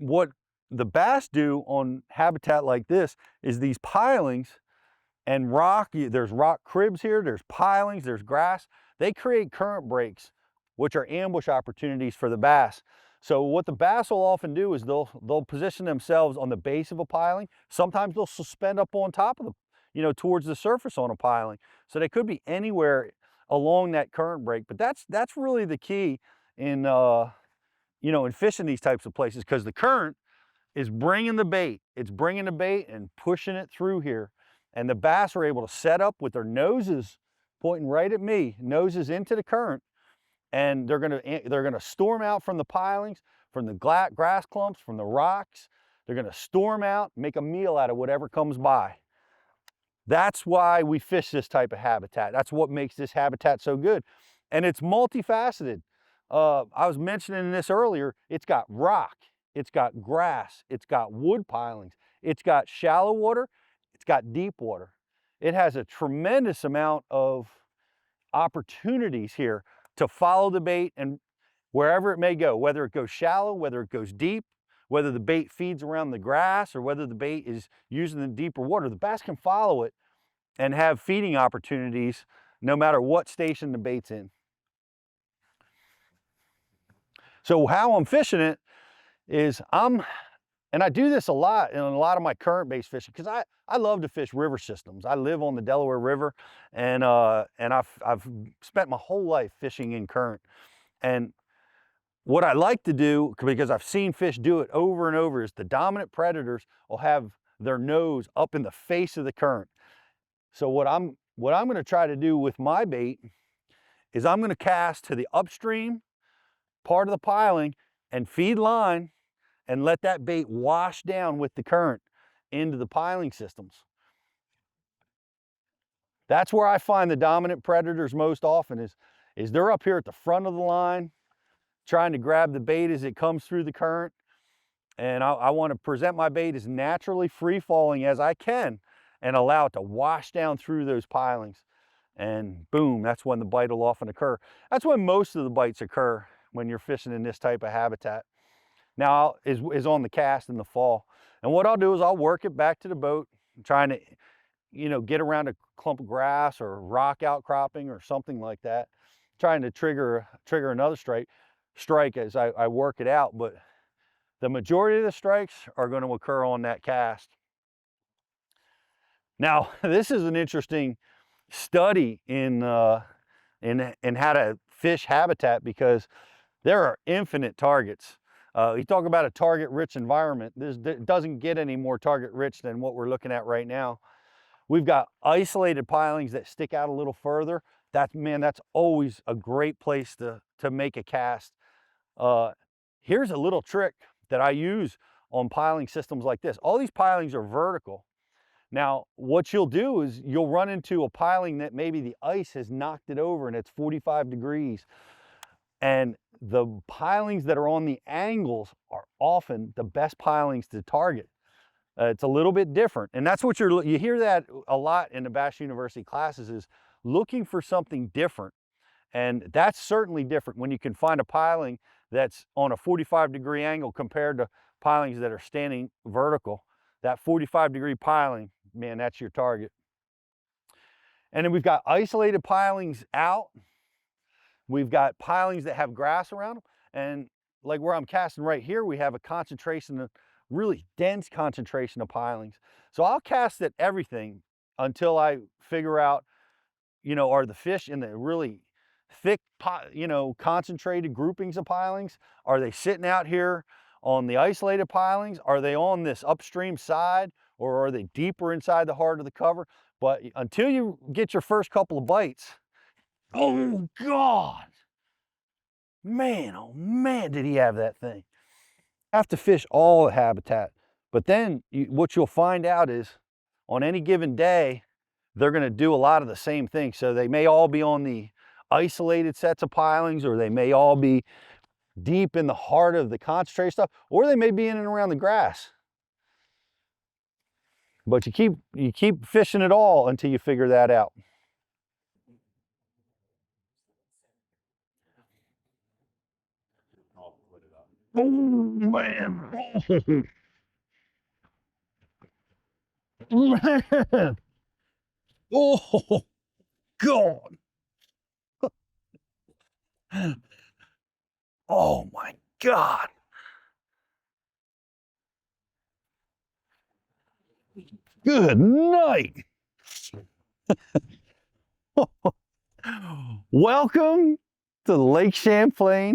what the bass do on habitat like this is these pilings and rock, there's rock cribs here, there's pilings, there's grass. They create current breaks, which are ambush opportunities for the bass. So what the bass will often do is they'll position themselves on the base of a piling. Sometimes they'll suspend up on top of the, towards the surface on a piling. So they could be anywhere along that current break. But that's really the key in in fishing these types of places, because the current is bringing the bait. It's bringing the bait and pushing it through here. And the bass are able to set up with their noses pointing right at me, noses into the current, and they're gonna storm out from the pilings, from the grass clumps, from the rocks. They're gonna storm out, make a meal out of whatever comes by. That's why we fish this type of habitat. That's what makes this habitat so good. And it's multifaceted. I was mentioning this earlier, it's got rock, it's got grass, it's got wood pilings, it's got shallow water, it's got deep water. It has a tremendous amount of opportunities here to follow the bait and wherever it may go, whether it goes shallow, whether it goes deep, whether the bait feeds around the grass or whether the bait is using the deeper water, the bass can follow it and have feeding opportunities no matter what station the bait's in. So how I'm fishing it is and I do this a lot in a lot of my current-based fishing, because I love to fish river systems. I live on the Delaware River, and I've spent my whole life fishing in current. And what I like to do, because I've seen fish do it over and over, is the dominant predators will have their nose up in the face of the current. So what I'm going to try to do with my bait is I'm going to cast to the upstream part of the piling and feed line and let that bait wash down with the current into the piling systems. That's where I find the dominant predators most often, is they're up here at the front of the line trying to grab the bait as it comes through the current. And I want to present my bait as naturally free falling as I can and allow it to wash down through those pilings. And boom, that's when the bite will often occur. That's when most of the bites occur when you're fishing in this type of habitat. Now is on the cast in the fall. And what I'll do is I'll work it back to the boat, trying to, get around a clump of grass or rock outcropping or something like that, trying to trigger another strike as I work it out. But the majority of the strikes are going to occur on that cast. Now, this is an interesting study in how to fish habitat, because there are infinite targets. You talk about a target-rich environment. This doesn't get any more target-rich than what we're looking at right now. We've got isolated pilings that stick out a little further. That's always a great place to make a cast. Here's a little trick that I use on piling systems like this. All these pilings are vertical. Now, what you'll do is you'll run into a piling that maybe the ice has knocked it over and it's 45 degrees. And the pilings that are on the angles are often the best pilings to target. It's a little bit different. And that's what you hear that a lot in the Bass University classes, is looking for something different. And that's certainly different when you can find a piling that's on a 45-degree angle compared to pilings that are standing vertical. That 45-degree piling, man, that's your target. And then we've got isolated pilings out. We've got pilings that have grass around them. And like where I'm casting right here, we have a concentration of really dense concentration of pilings. So I'll cast at everything until I figure out, are the fish in the really thick, concentrated groupings of pilings? Are they sitting out here on the isolated pilings? Are they on this upstream side, or are they deeper inside the heart of the cover? But until you get your first couple of bites, oh God, man, oh man, did he have that thing. Have to fish all the habitat. But then what you'll find out is on any given day, they're going to do a lot of the same things. So they may all be on the isolated sets of pilings, or they may all be deep in the heart of the concentrated stuff, or they may be in and around the grass. But you keep fishing it all until you figure that out. Oh, man. Man. Oh, God. Oh, my God. Good night. Welcome to Lake Champlain